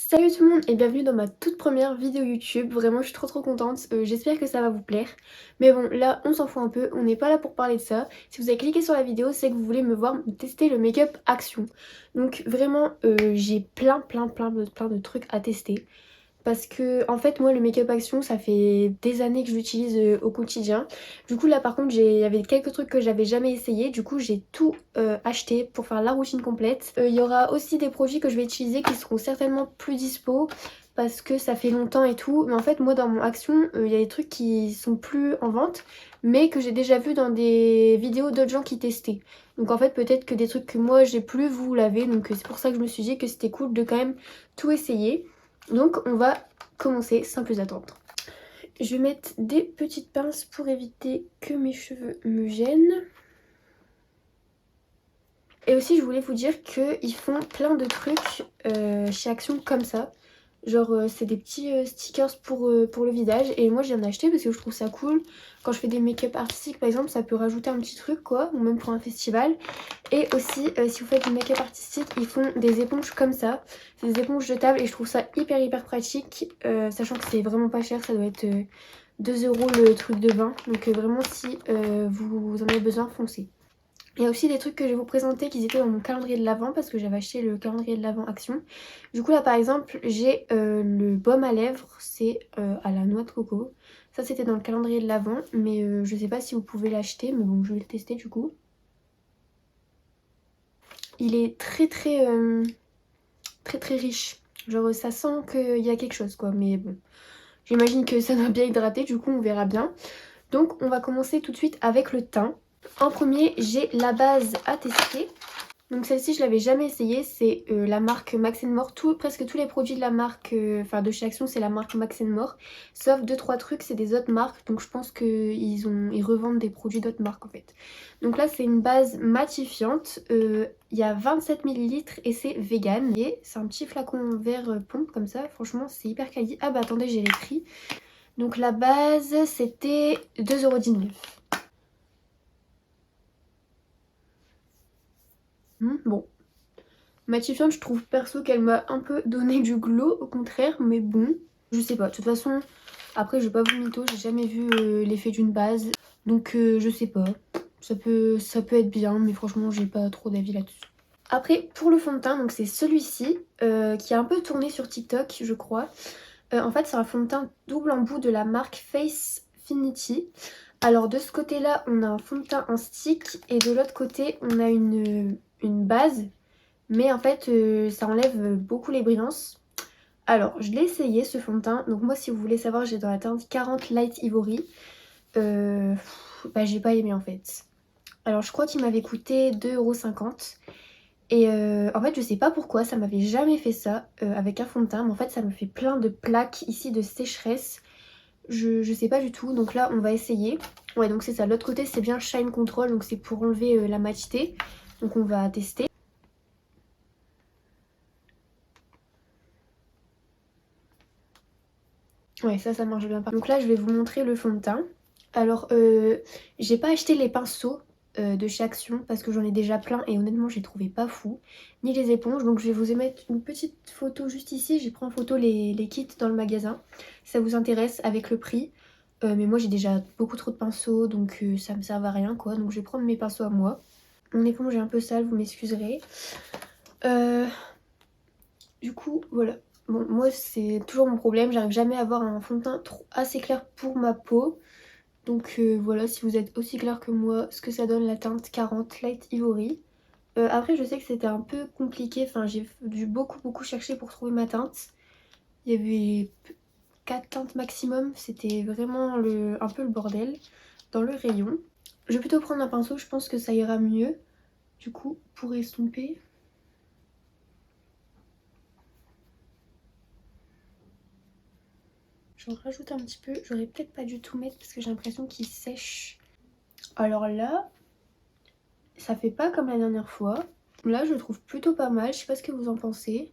Salut tout le monde et bienvenue dans ma toute première vidéo YouTube. Vraiment je suis trop contente, j'espère que ça va vous plaire. Mais bon là on s'en fout un peu, on n'est pas là pour parler de ça. Si vous avez cliqué sur la vidéo c'est que vous voulez me voir tester le make-up action. Donc vraiment j'ai plein de trucs à tester. Parce que en fait moi le make-up action ça fait des années que je l'utilise au quotidien. Du coup là par contre il y avait quelques trucs que j'avais jamais essayé. Du coup j'ai tout acheté pour faire la routine complète. Il y aura aussi des produits que je vais utiliser qui seront certainement plus dispo parce que ça fait longtemps et tout. Mais en fait moi dans mon action il y a des trucs qui sont plus en vente mais que j'ai déjà vu dans des vidéos d'autres gens qui testaient. Donc en fait peut-être que des trucs que moi j'ai plus vous l'avez. Donc c'est pour ça que je me suis dit que c'était cool de quand même tout essayer. Donc on va commencer sans plus attendre. Je vais mettre des petites pinces pour éviter que mes cheveux me gênent. Et aussi je voulais vous dire qu'ils font plein de trucs chez Action comme ça. Genre c'est des petits stickers pour le visage et moi j'en ai acheté parce que je trouve ça cool. Quand je fais des make-up artistiques par exemple ça peut rajouter un petit truc quoi, ou même pour un festival. Et aussi si vous faites du make-up artistique ils font des éponges comme ça. C'est des éponges jetables et je trouve ça hyper pratique. Sachant que c'est vraiment pas cher, ça doit être 2 € le truc de bain. Donc vraiment si vous en avez besoin foncez. Il y a aussi des trucs que je vais vous présenter qui étaient dans mon calendrier de l'Avent parce que j'avais acheté le calendrier de l'Avent Action. Du coup là par exemple j'ai le baume à lèvres, c'est à la noix de coco. Ça c'était dans le calendrier de l'Avent mais je sais pas si vous pouvez l'acheter mais bon je vais le tester du coup. Il est très riche. Genre ça sent qu'il y a quelque chose quoi mais bon. J'imagine que ça doit bien hydrater du coup on verra bien. Donc on va commencer tout de suite avec le teint. En premier, j'ai la base à tester. Donc celle-ci, je l'avais jamais essayée. C'est la marque Max More. Presque tous les produits de la marque, enfin de chez Action, c'est la marque Max More. Sauf 2-3 trucs, c'est des autres marques. Donc je pense qu'ils revendent des produits d'autres marques en fait. Donc là, c'est une base matifiante. Il y a 27 ml et c'est vegan. Et c'est un petit flacon vert pompe comme ça. Franchement, c'est hyper quali. Ah bah attendez, j'ai les prix. Donc la base, c'était 2,19 €. Bon, matifiante, je trouve perso qu'elle m'a un peu donné du glow, au contraire, mais bon, je sais pas. De toute façon, après, je vais pas vous mytho, j'ai jamais vu l'effet d'une base, donc je sais pas. Ça peut être bien, mais franchement, j'ai pas trop d'avis là-dessus. Après, pour le fond de teint, donc c'est celui-ci, qui a un peu tourné sur TikTok, je crois. En fait, c'est un fond de teint double embout de la marque Facefinity. Alors de ce côté-là, on a un fond de teint en stick et de l'autre côté, on a une base. Mais en fait, ça enlève beaucoup les brillances. Alors, je l'ai essayé ce fond de teint. Donc moi, si vous voulez savoir, j'ai dans la teinte 40 Light Ivory. Bah, j'ai pas aimé en fait. Alors, je crois qu'il m'avait coûté 2,50 €. Et en fait, je sais pas pourquoi, ça m'avait jamais fait ça avec un fond de teint. Mais en fait, ça me fait plein de plaques ici de sécheresse. Je sais pas du tout. Donc là, on va essayer. Ouais, donc c'est ça. L'autre côté, c'est bien Shine Control. Donc c'est pour enlever la matité. Donc on va tester. Ouais, ça marche bien. Donc là, je vais vous montrer le fond de teint. Alors, j'ai pas acheté les pinceaux de chez Action parce que j'en ai déjà plein et honnêtement, je les trouvais pas fous. Ni les éponges. Donc, je vais vous mettre une petite photo juste ici. J'ai pris en photo les kits dans le magasin. Si ça vous intéresse avec le prix. Mais moi, j'ai déjà beaucoup trop de pinceaux donc ça me sert à rien quoi. Donc, je vais prendre mes pinceaux à moi. Mon éponge est un peu sale, vous m'excuserez. Du coup, voilà. Bon, moi, c'est toujours mon problème. J'arrive jamais à avoir un fond de teint assez clair pour ma peau. Donc voilà, si vous êtes aussi clair que moi, ce que ça donne la teinte 40 Light Ivory. Après, je sais que c'était un peu compliqué. Enfin, j'ai dû beaucoup chercher pour trouver ma teinte. Il y avait 4 teintes maximum. C'était vraiment un peu le bordel dans le rayon. Je vais plutôt prendre un pinceau. Je pense que ça ira mieux. Du coup, pour estomper. J'en rajoute un petit peu. J'aurais peut-être pas dû tout mettre parce que j'ai l'impression qu'il sèche. Alors là, ça fait pas comme la dernière fois. Là, je le trouve plutôt pas mal. Je sais pas ce que vous en pensez.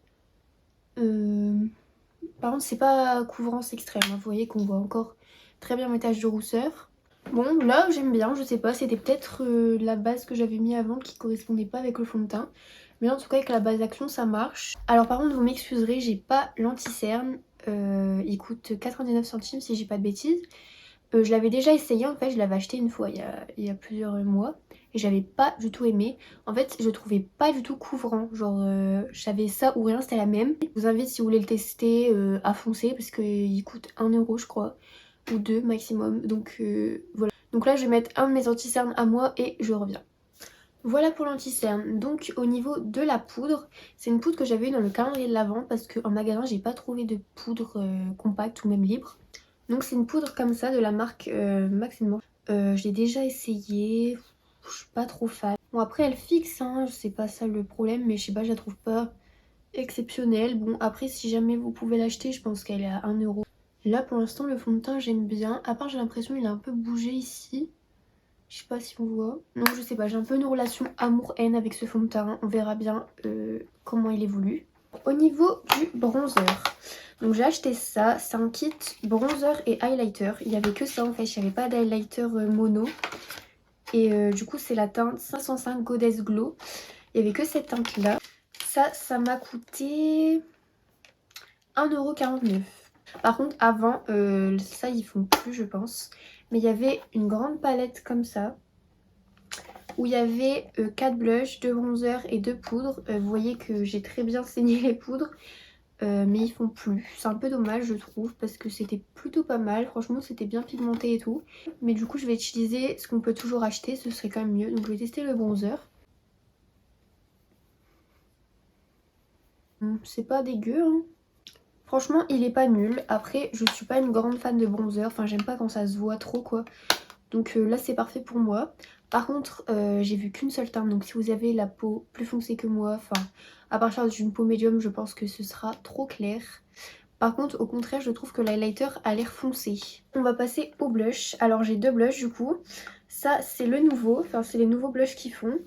Par contre, c'est pas couvrance extrême. Hein. Vous voyez qu'on voit encore très bien mes taches de rousseur. Bon, là, j'aime bien. Je sais pas. C'était peut-être la base que j'avais mis avant qui correspondait pas avec le fond de teint. Mais en tout cas avec la base Action ça marche. Alors par contre vous m'excuserez, j'ai pas l'anti-cerne. Il coûte 99 centimes si j'ai pas de bêtises. Je l'avais déjà essayé en fait, je l'avais acheté une fois il y a plusieurs mois. Et j'avais pas du tout aimé. En fait je trouvais pas du tout couvrant. Genre j'avais ça ou rien, c'était la même. Je vous invite si vous voulez le tester à foncer parce qu'il coûte 1 € je crois. Ou 2 maximum. Donc voilà. Donc là je vais mettre un de mes anti-cernes à moi et je reviens. Voilà pour l'anti-cerne. Donc au niveau de la poudre, c'est une poudre que j'avais eu dans le calendrier de l'Avent parce qu'en magasin j'ai pas trouvé de poudre compacte ou même libre. Donc c'est une poudre comme ça de la marque Max More. Je l'ai déjà essayé, je suis pas trop fan. Bon après elle fixe, hein, c'est pas ça le problème, mais je sais pas, je la trouve pas exceptionnelle. Bon après si jamais vous pouvez l'acheter, je pense qu'elle est à 1 €. Là pour l'instant le fond de teint j'aime bien, à part j'ai l'impression qu'il a un peu bougé ici. Je sais pas si on voit. Non, je sais pas. J'ai un peu une relation amour-haine avec ce fond de teint. On verra bien comment il évolue. Au niveau du bronzer. Donc j'ai acheté ça. C'est un kit bronzer et highlighter. Il n'y avait que ça en fait. Il n'y avait pas d'highlighter mono. Et du coup c'est la teinte 505 Goddess Glow. Il n'y avait que cette teinte là. Ça m'a coûté 1,49 €. Par contre avant, ça ils font plus je pense. Mais il y avait une grande palette comme ça. Où il y avait 4 blushs, 2 bronzers et 2 poudres. Vous voyez que j'ai très bien saigné les poudres. Mais ils font plus. C'est un peu dommage je trouve parce que c'était plutôt pas mal. Franchement c'était bien pigmenté et tout. Mais du coup je vais utiliser ce qu'on peut toujours acheter. Ce serait quand même mieux. Donc je vais tester le bronzer. C'est pas dégueu hein. Franchement il est pas nul. Après je suis pas une grande fan de bronzer. Enfin j'aime pas quand ça se voit trop quoi. Donc là c'est parfait pour moi. Par contre j'ai vu qu'une seule teinte. Donc si vous avez la peau plus foncée que moi, enfin à partir d'une peau médium je pense que ce sera trop clair. Par contre au contraire je trouve que l'highlighter a l'air foncé. On va passer au blush. Alors j'ai deux blushs du coup. Ça c'est le nouveau, enfin c'est les nouveaux blushs qu'ils font.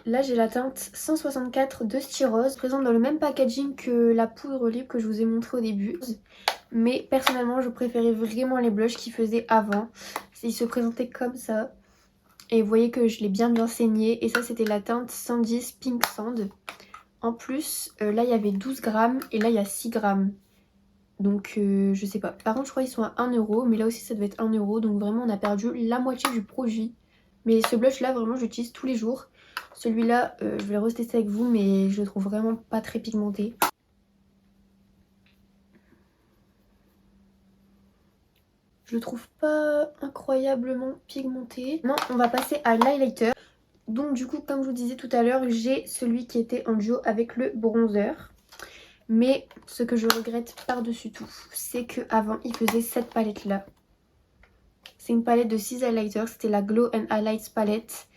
Là j'ai la teinte 164 de Styrose, présente dans le même packaging que la poudre libre que je vous ai montré au début. Mais personnellement je préférais vraiment les blushs qu'ils faisaient avant. Ils se présentaient comme ça. Et vous voyez que je l'ai bien saigné. Et ça c'était la teinte 110 Pink Sand. En plus là il y avait 12 grammes et là il y a 6 grammes. Donc je sais pas. Par contre je crois qu'ils sont à 1 €. Mais là aussi ça devait être 1 €. Donc vraiment on a perdu la moitié du produit. Mais ce blush là vraiment j'utilise tous les jours. Celui-là je vais le retester avec vous mais je le trouve vraiment pas très pigmenté. Je le trouve pas incroyablement pigmenté. Maintenant on va passer à l'highlighter. Donc du coup comme je vous disais tout à l'heure j'ai celui qui était en duo avec le bronzer. Mais ce que je regrette par-dessus tout c'est qu'avant il faisait cette palette là. C'est une palette de 6 highlighters, c'était la Glow and Highlights palette.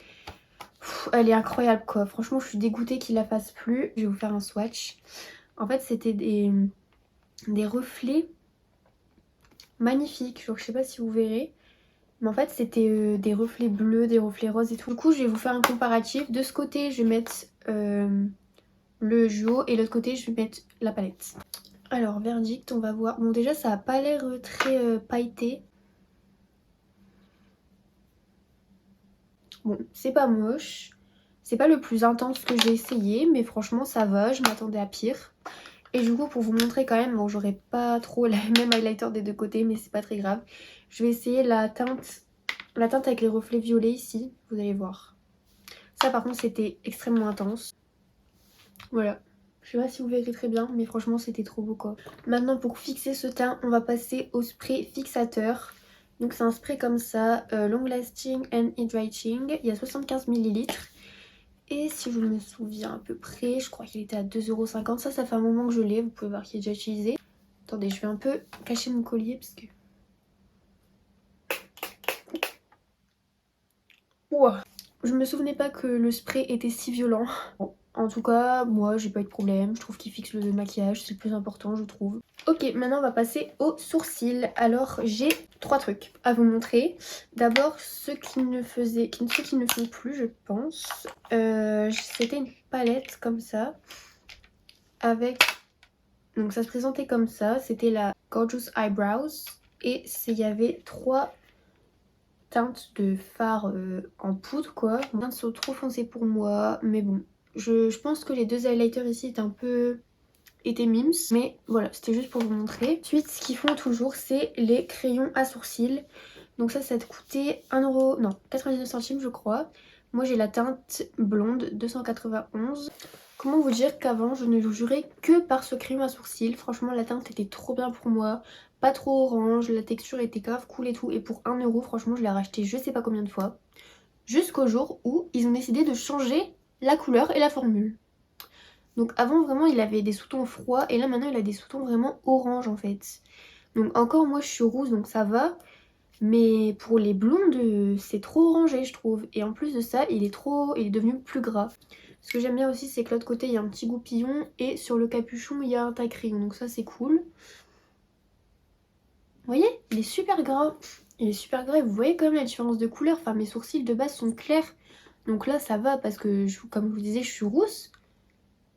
Elle est incroyable quoi, franchement je suis dégoûtée qu'il la fasse plus. Je vais vous faire un swatch. En fait c'était des reflets magnifiques, genre je sais pas si vous verrez. Mais en fait c'était des reflets bleus, des reflets roses et tout. Du coup je vais vous faire un comparatif. De ce côté je vais mettre le duo et de l'autre côté je vais mettre la palette. Alors verdict, on va voir. Bon déjà ça a pas l'air très pailleté. Bon c'est pas moche. C'est pas le plus intense que j'ai essayé mais franchement ça va, je m'attendais à pire. Et du coup pour vous montrer quand même, bon j'aurai pas trop la même highlighter des deux côtés mais c'est pas très grave. Je vais essayer la teinte avec les reflets violets ici, vous allez voir. Ça par contre c'était extrêmement intense. Voilà. Je sais pas si vous verrez très bien mais franchement c'était trop beau quoi. Maintenant pour fixer ce teint on va passer au spray fixateur. Donc c'est un spray comme ça, long lasting and hydrating. Il y a 75 ml. Et si je me souviens à peu près, je crois qu'il était à 2,50 €. Ça fait un moment que je l'ai, vous pouvez voir qu'il est déjà utilisé. Attendez, je vais un peu cacher mon collier parce que... Ouah. Je me souvenais pas que le spray était si violent. Bon, en tout cas, moi j'ai pas eu de problème. Je trouve qu'il fixe le maquillage, c'est le plus important je trouve. Ok, maintenant on va passer aux sourcils. Alors j'ai 3 trucs à vous montrer. D'abord ceux qui ne font plus je pense. C'était une palette comme ça. Avec... Donc ça se présentait comme ça. C'était la Gorgeous Eyebrows. Et il y avait 3 teintes de fard en poudre quoi. Rien ne sont trop foncés pour moi. Mais bon, Je pense que les deux highlighters ici étaient mimes. Mais voilà, c'était juste pour vous montrer. Ensuite, ce qu'ils font toujours, c'est les crayons à sourcils. Donc ça te coûtait 1€, non, 99 centimes je crois. Moi j'ai la teinte blonde, 291. Comment vous dire qu'avant je ne jurais que par ce crayon à sourcils. Franchement la teinte était trop bien pour moi. Pas trop orange, la texture était grave cool et tout. Et pour 1€, franchement je l'ai racheté je sais pas combien de fois. Jusqu'au jour où ils ont décidé de changer la couleur et la formule. Donc avant vraiment il avait des sous-tons froids et là maintenant il a des sous-tons vraiment orange en fait. Donc encore moi je suis rousse donc ça va. Mais pour les blondes, c'est trop orangé je trouve. Et en plus de ça, il est devenu plus gras. Ce que j'aime bien aussi, c'est que l'autre côté, il y a un petit goupillon. Et sur le capuchon, il y a un taille-crayon. Donc ça, c'est cool. Vous voyez, il est super gras. Il est super gras et vous voyez quand même la différence de couleur. Enfin, mes sourcils de base sont clairs. Donc là, ça va parce que, comme je vous disais, je suis rousse.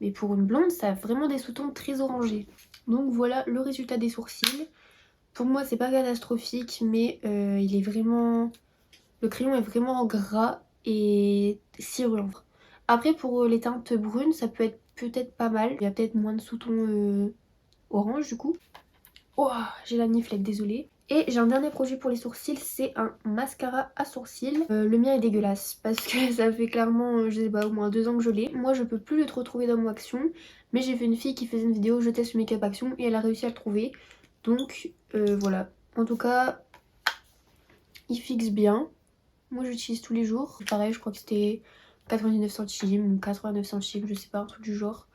Mais pour une blonde, ça a vraiment des sous-tons très orangés. Donc voilà le résultat des sourcils. Pour moi, c'est pas catastrophique, mais il est vraiment... Le crayon est vraiment gras et cirulant. Après, pour les teintes brunes, ça peut être peut-être pas mal. Il y a peut-être moins de sous-tons orange du coup. Oh, j'ai la niflette, désolée. Et j'ai un dernier projet pour les sourcils, c'est un mascara à sourcils. Le mien est dégueulasse parce que ça fait clairement, je sais pas, au moins 2 ans que je l'ai. Moi, je peux plus le retrouver dans mon action. Mais j'ai vu une fille qui faisait une vidéo, je teste le make-up action et elle a réussi à le trouver. Donc voilà. En tout cas, il fixe bien. Moi j'utilise tous les jours. Pareil, je crois que c'était 99 centimes ou 89 centimes, je sais pas, un truc du genre.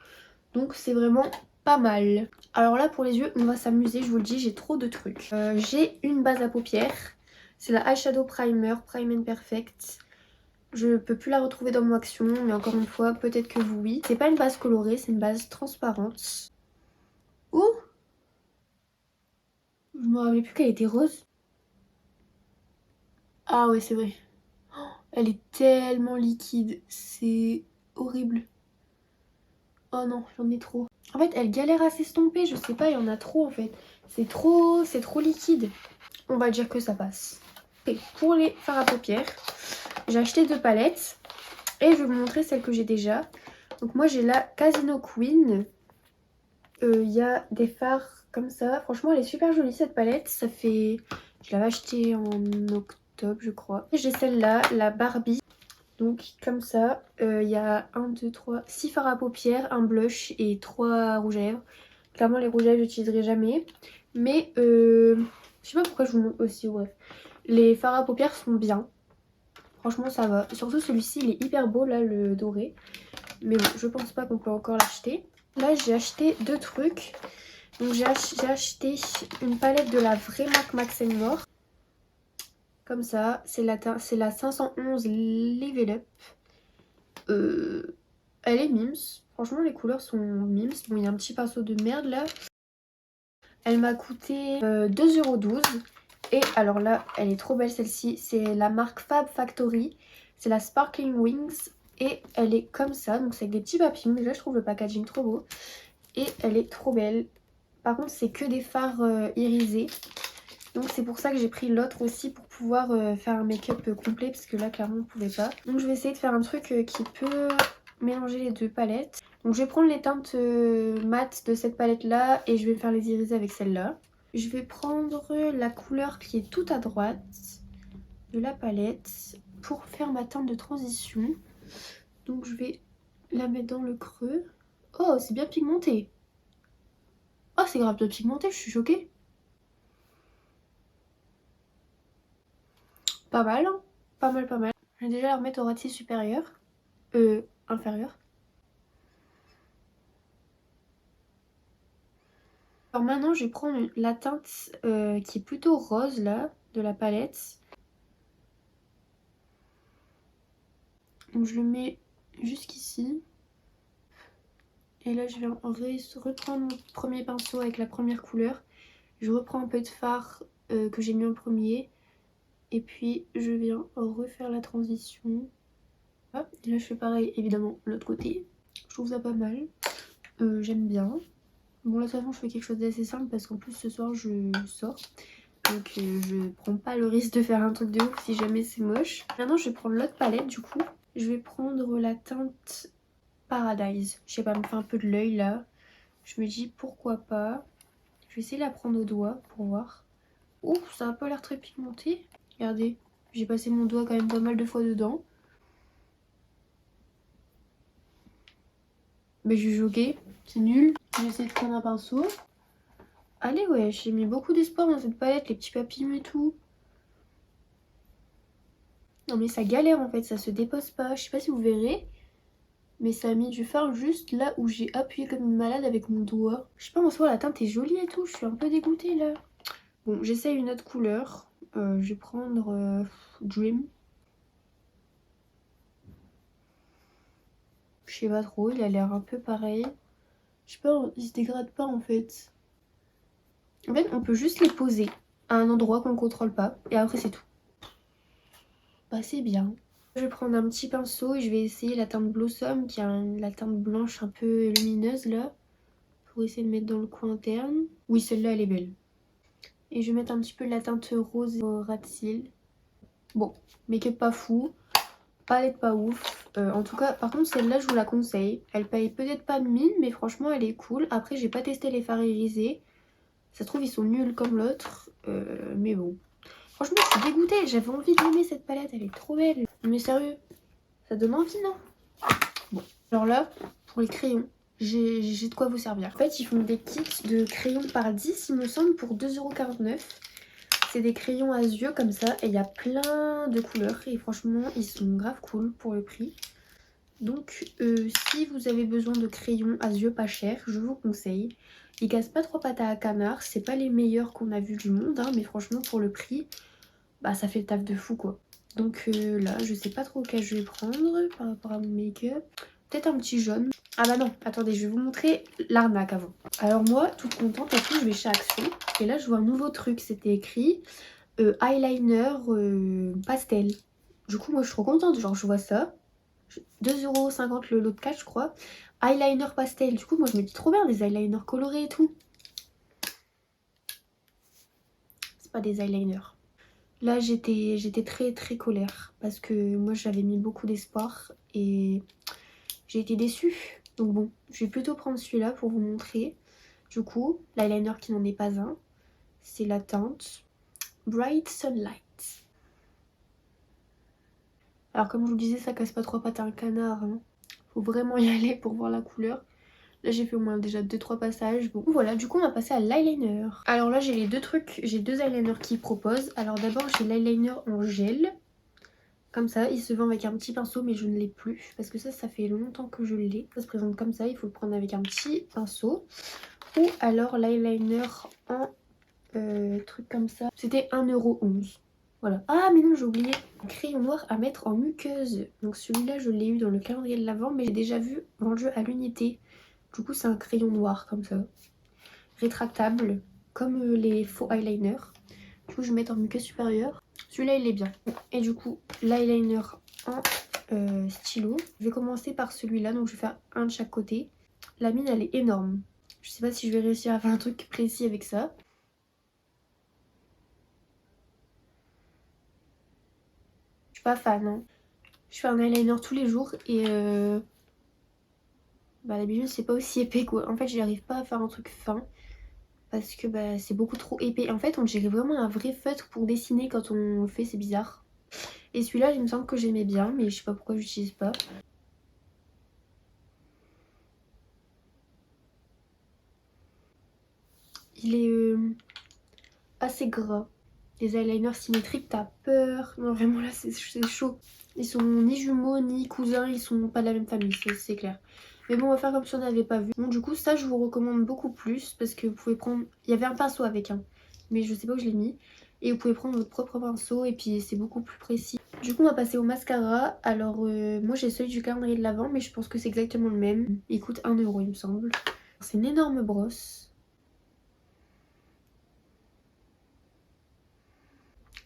Donc c'est vraiment pas mal. Alors là pour les yeux, on va s'amuser, je vous le dis, j'ai trop de trucs. J'ai une base à paupières. C'est la Eyeshadow Primer, Prime and Perfect. Je peux plus la retrouver dans mon action, mais encore une fois, peut-être que vous oui. C'est pas une base colorée, c'est une base transparente. Ouh, je me rappelais plus qu'elle était rose. Ah ouais, c'est vrai. Elle est tellement liquide, c'est horrible. Oh non, j'en ai trop. En fait, elle galère à s'estomper, je sais pas, il y en a trop en fait. C'est trop liquide. On va dire que ça passe. Et pour les fards à paupières, j'ai acheté 2 palettes. Et je vais vous montrer celle que j'ai déjà. Donc moi j'ai la Casino Queen. Il y a des fards comme ça. Franchement, elle est super jolie cette palette. Ça fait... Je l'avais achetée en octobre, je crois. Et j'ai celle-là, la Barbie. Donc comme ça, il y a 1, 2, 3, 6 fards à paupières, un blush et 3 rouges à lèvres. Clairement les rouges à lèvres j'utiliserai jamais. Mais je sais pas pourquoi je vous montre aussi, bref. Les fards à paupières sont bien. Franchement ça va. Surtout celui-ci il est hyper beau là, le doré. Mais bon, je pense pas qu'on peut encore l'acheter. Là j'ai acheté 2 trucs. Donc j'ai acheté une palette de la vraie MAC Max More. Comme ça, c'est la 511 Level Up. Elle est mimes. Franchement, les couleurs sont mimes. Bon, il y a un petit pinceau de merde là. Elle m'a coûté 2,12 €. Et alors là, elle est trop belle celle-ci. C'est la marque Fab Factory. C'est la Sparkling Wings. Et elle est comme ça. Donc c'est avec des petits papillons. Déjà, je trouve le packaging trop beau. Et elle est trop belle. Par contre, c'est que des fards irisés. Donc c'est pour ça que j'ai pris l'autre aussi pour pouvoir faire un make-up complet parce que là clairement on ne pouvait pas. Donc je vais essayer de faire un truc qui peut mélanger les 2 palettes. Donc je vais prendre les teintes mat de cette palette là et je vais faire les irisés avec celle-là. Je vais prendre la couleur qui est tout à droite de la palette pour faire ma teinte de transition. Donc je vais la mettre dans le creux. Oh, c'est bien pigmenté. Oh, c'est grave bien pigmenté, je suis choquée. Pas mal, hein. Pas mal, pas mal. Je vais déjà la remettre au ras de cils supérieur. Inférieur. Alors maintenant, je vais prendre la teinte qui est plutôt rose là, de la palette. Donc je le mets jusqu'ici. Et là, je vais reprendre mon premier pinceau avec la première couleur. Je reprends un peu de fard que j'ai mis en premier. Et puis, je viens refaire la transition. Hop. Et là, je fais pareil, évidemment, de l'autre côté. Je trouve ça pas mal. J'aime bien. Bon, là, de toute façon, je fais quelque chose d'assez simple parce qu'en plus, ce soir, je sors. Donc, je prends pas le risque de faire un truc de ouf si jamais c'est moche. Maintenant, je vais prendre l'autre palette, du coup. Je vais prendre la teinte Paradise. Je sais pas, elle me fait un peu de l'œil là. Je me dis pourquoi pas. Je vais essayer de la prendre au doigt pour voir. Ouf, ça a pas l'air très pigmenté. Regardez, j'ai passé mon doigt quand même pas mal de fois dedans. Mais je vais joguer, c'est nul. Je vais essayer de prendre un pinceau. Allez ouais, j'ai mis beaucoup d'espoir dans cette palette, les petits papillons et tout. Non mais ça galère en fait, ça se dépose pas. Je sais pas si vous verrez. Mais ça a mis du fard juste là où j'ai appuyé comme une malade avec mon doigt. Je sais pas, en soi la teinte est jolie et tout, je suis un peu dégoûtée là. Bon, j'essaye une autre couleur. Je vais prendre Dream. Je sais pas trop, il a l'air un peu pareil. Je sais pas, il se dégrade pas en fait. En fait, on peut juste les poser à un endroit qu'on contrôle pas. Et après c'est tout. Bah c'est bien. Je vais prendre un petit pinceau et je vais essayer la teinte Blossom qui a la teinte blanche un peu lumineuse là. Pour essayer de mettre dans le coin interne. Oui, celle-là elle est belle. Et je vais mettre un petit peu de la teinte rose au ras de cils. Bon, make-up pas fou. Palette pas ouf. En tout cas, par contre celle-là je vous la conseille. Elle paye peut-être pas de 1000 mais franchement elle est cool. Après j'ai pas testé les fards irisés. Ça se trouve ils sont nuls comme l'autre. Mais bon. Franchement je suis dégoûtée. J'avais envie d'aimer cette palette. Elle est trop belle. Mais sérieux, ça donne envie non? Bon. Alors là, pour les crayons, j'ai de quoi vous servir. En fait ils font des kits de crayons par 10 il me semble pour 2,49 €. C'est des crayons à yeux comme ça et il y a plein de couleurs et franchement ils sont grave cool pour le prix. Donc si vous avez besoin de crayons à yeux pas chers, je vous conseille. Ils cassent pas trop pattes à canard, c'est pas les meilleurs qu'on a vu du monde hein, mais franchement pour le prix, bah ça fait le taf de fou quoi. Donc là je sais pas trop lequel je vais prendre par rapport à mon make-up. Peut-être un petit jaune. Ah bah non, attendez, je vais vous montrer l'arnaque avant. Alors moi, toute contente, et tout, je vais chez Action. Et là, je vois un nouveau truc. C'était écrit eyeliner pastel. Du coup, moi, je suis trop contente. Genre, je vois ça. 2,50 € le lot de 4, je crois. Eyeliner pastel. Du coup, moi, je me dis trop bien, des eyeliners colorés et tout. C'est pas des eyeliners. Là, j'étais très très colère. Parce que moi, j'avais mis beaucoup d'espoir. Et j'ai été déçue. Donc bon, je vais plutôt prendre celui-là pour vous montrer. Du coup, l'eyeliner qui n'en est pas un. C'est la teinte Bright Sunlight. Alors comme je vous le disais, ça casse pas trop pattes à un canard. Hein. Faut vraiment y aller pour voir la couleur. Là j'ai fait au moins déjà 2-3 passages. Bon voilà, du coup on va passer à l'eyeliner. Alors là j'ai les deux trucs, j'ai deux eyeliners qu'ils proposent. Alors d'abord j'ai l'eyeliner en gel. Comme ça, il se vend avec un petit pinceau mais je ne l'ai plus. Parce que ça fait longtemps que je l'ai. Ça se présente comme ça, il faut le prendre avec un petit pinceau. Ou alors l'eyeliner en truc comme ça. C'était 1,11 €. Voilà. Ah mais non j'ai oublié. Un crayon noir à mettre en muqueuse. Donc celui-là je l'ai eu dans le calendrier de l'Avent mais j'ai déjà vu vendu à l'unité. Du coup c'est un crayon noir comme ça. Rétractable. Comme les faux eyeliners. Du coup je vais mettre en muqueuse supérieure. Celui-là il est bien. Et du coup l'eyeliner en stylo. Je vais commencer par celui-là. Donc je vais faire un de chaque côté. La mine elle est énorme. Je sais pas si je vais réussir à faire un truc précis avec ça. Je suis pas fan. Hein. Je fais un eyeliner tous les jours et bah d'habitude c'est pas aussi épais quoi. En fait j'arrive pas à faire un truc fin parce que bah c'est beaucoup trop épais. En fait on dirait vraiment un vrai feutre pour dessiner quand on le fait, c'est bizarre. Et celui-là il me semble que j'aimais bien mais je sais pas pourquoi j'utilise pas. Il est assez gras. Les eyeliners symétriques t'as peur. Non vraiment là c'est chaud. Ils sont ni jumeaux ni cousins, ils sont pas de la même famille, c'est clair. Mais bon on va faire comme si on n'avait pas vu. Bon du coup ça je vous recommande beaucoup plus parce que vous pouvez prendre... Il y avait un pinceau avec mais je sais pas où je l'ai mis. Et vous pouvez prendre votre propre pinceau et puis c'est beaucoup plus précis. Du coup on va passer au mascara. Alors moi j'ai celui du calendrier de l'Avent mais je pense que c'est exactement le même. Il coûte 1 € il me semble. C'est une énorme brosse.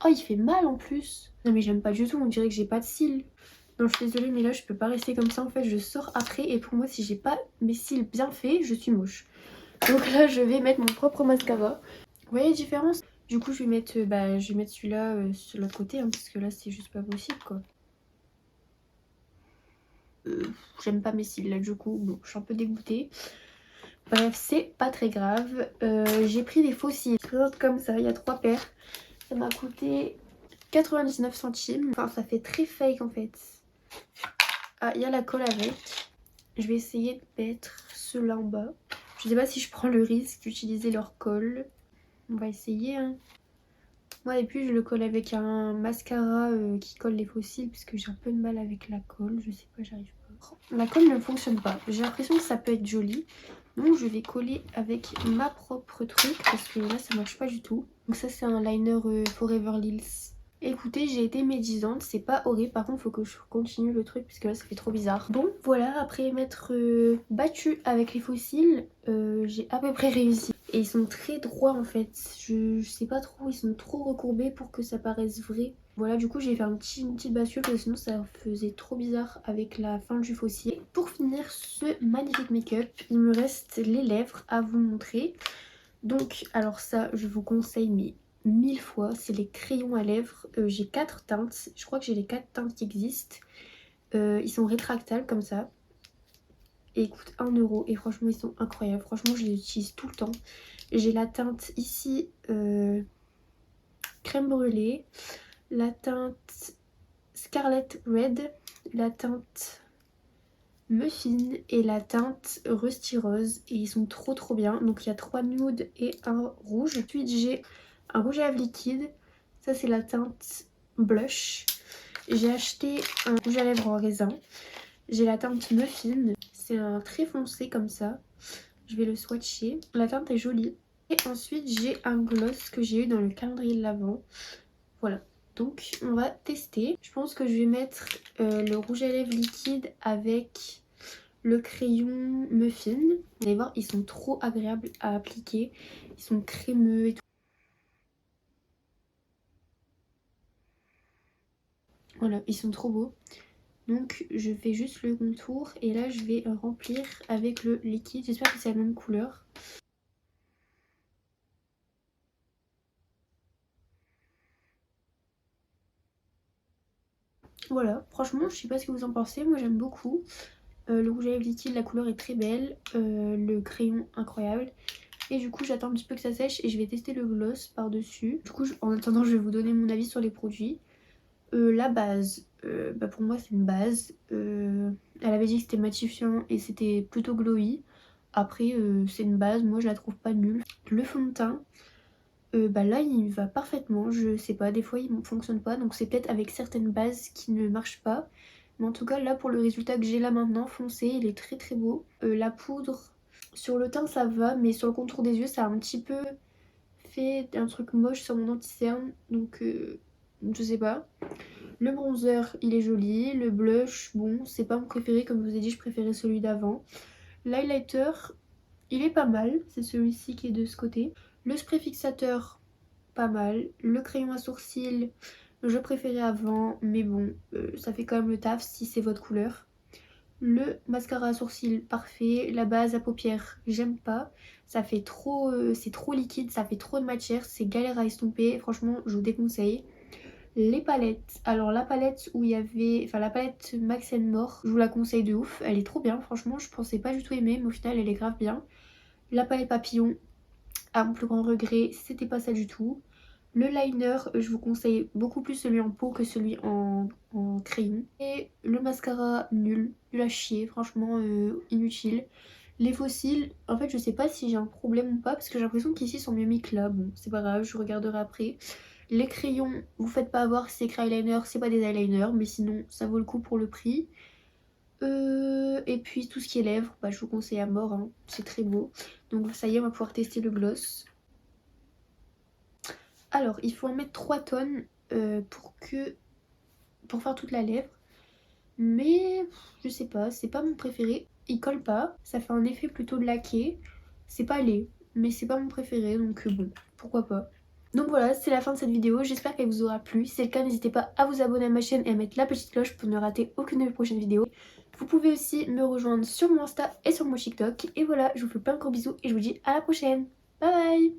Oh il fait mal en plus. Non mais j'aime pas du tout, on dirait que j'ai pas de cils. Non je suis désolée mais là je peux pas rester comme ça en fait, je sors après et pour moi si j'ai pas mes cils bien faits je suis moche. Donc là je vais mettre mon propre mascara. Vous voyez la différence? Du coup je vais mettre, celui-là sur l'autre côté hein, parce que là c'est juste pas possible quoi. j'aime pas mes cils là du coup, bon je suis un peu dégoûtée. Bref, c'est pas très grave. J'ai pris des faux cils. Ils se présentent comme ça, il y a 3 paires. Ça m'a coûté 99 centimes. Enfin ça fait très fake en fait. Ah, il y a la colle avec. Je vais essayer de mettre ceux-là en bas. Je sais pas si je prends le risque d'utiliser leur colle. On va essayer hein. Moi et puis je le colle avec un mascara qui colle les fossiles parce que j'ai un peu de mal avec la colle. Je sais pas, j'arrive pas. La colle ne fonctionne pas. J'ai l'impression que ça peut être joli. Donc je vais coller avec ma propre truc parce que là ça marche pas du tout. Donc ça c'est un liner Forever Lils. Écoutez, j'ai été médisante, c'est pas horrible, par contre faut que je continue le truc parce que là ça fait trop bizarre. Bon voilà, après m'être battue avec les fossiles, j'ai à peu près réussi. Et ils sont très droits en fait, je sais pas trop, ils sont trop recourbés pour que ça paraisse vrai. Voilà, du coup j'ai fait une petite bascule parce que sinon ça faisait trop bizarre avec la fin du fossile. Pour finir ce magnifique make-up, il me reste les lèvres à vous montrer. Donc alors ça je vous conseille mais 1000 fois, c'est les crayons à lèvres. J'ai 4 teintes, je crois que j'ai les 4 teintes qui existent. Ils sont rétractables comme ça. Et ils coûtent 1 euro et franchement ils sont incroyables. Franchement je les utilise tout le temps. J'ai la teinte ici crème brûlée, la teinte Scarlet Red, la teinte Muffin et la teinte Rusty Rose. Et ils sont trop bien. Donc il y a 3 nudes et un rouge. Ensuite j'ai un rouge à lèvres liquide. Ça c'est la teinte blush. J'ai acheté un rouge à lèvres en raisin. J'ai la teinte Muffin. C'est un très foncé comme ça. Je vais le swatcher. La teinte est jolie. Et ensuite j'ai un gloss que j'ai eu dans le calendrier de l'Avent. Voilà. Donc on va tester. Je pense que je vais mettre le rouge à lèvres liquide avec le crayon Muffin. Vous allez voir, ils sont trop agréables à appliquer. Ils sont crémeux et tout. Voilà, ils sont trop beaux. Donc je fais juste le contour et là je vais remplir avec le liquide. J'espère que c'est la même couleur. Voilà, franchement je sais pas ce que vous en pensez, moi j'aime beaucoup. Le rouge à lèvres liquide, la couleur est très belle. Le crayon incroyable. Et du coup j'attends un petit peu que ça sèche et je vais tester le gloss par dessus. Du coup en attendant je vais vous donner mon avis sur les produits. La base, bah pour moi c'est une base. Elle avait dit que c'était matifiant et c'était plutôt glowy. Après c'est une base, moi je la trouve pas nulle. Le fond de teint, bah là il va parfaitement, je sais pas, des fois il ne fonctionne pas. Donc c'est peut-être avec certaines bases qui ne marchent pas. Mais en tout cas là pour le résultat que j'ai là maintenant, foncé, il est très beau. La poudre, sur le teint ça va, mais sur le contour des yeux ça a un petit peu fait un truc moche sur mon anti-cerne. Donc je sais pas. Le bronzer il est joli, le blush bon c'est pas mon préféré, comme je vous ai dit je préférais celui d'avant. L'highlighter il est pas mal, c'est celui-ci qui est de ce côté. Le spray fixateur pas mal, le crayon à sourcils je préférais avant mais bon ça fait quand même le taf si c'est votre couleur. Le mascara à sourcils parfait, la base à paupières j'aime pas, ça fait trop, c'est trop liquide, ça fait trop de matière, c'est galère à estomper, franchement je vous déconseille. Les palettes, alors la palette où il y avait, enfin la palette Max More, je vous la conseille de ouf, elle est trop bien, franchement je pensais pas du tout aimer mais au final elle est grave bien. La palette papillon, à mon plus grand regret, c'était pas ça du tout. Le liner, je vous conseille beaucoup plus celui en peau que celui en crayon. Et le mascara, nul à chier, franchement inutile. Les fossiles, en fait je sais pas si j'ai un problème ou pas parce que j'ai l'impression qu'ici ils sont mieux mis que là. Bon c'est pas grave, je regarderai après. Les crayons, vous faites pas avoir si c'est écrit eyeliner, c'est pas des eyeliners, mais sinon ça vaut le coup pour le prix. Et puis tout ce qui est lèvres, bah, je vous conseille à mort, hein. C'est très beau. Donc ça y est, on va pouvoir tester le gloss. Alors il faut en mettre 3 tonnes pour faire toute la lèvre. Mais je sais pas, c'est pas mon préféré. Il colle pas, ça fait un effet plutôt laqué. C'est pas laid, mais c'est pas mon préféré, donc bon, pourquoi pas. Donc voilà, c'est la fin de cette vidéo, j'espère qu'elle vous aura plu. Si c'est le cas, n'hésitez pas à vous abonner à ma chaîne et à mettre la petite cloche pour ne rater aucune de mes prochaines vidéos. Vous pouvez aussi me rejoindre sur mon Insta et sur mon TikTok. Et voilà, je vous fais plein de gros bisous et je vous dis à la prochaine. Bye bye.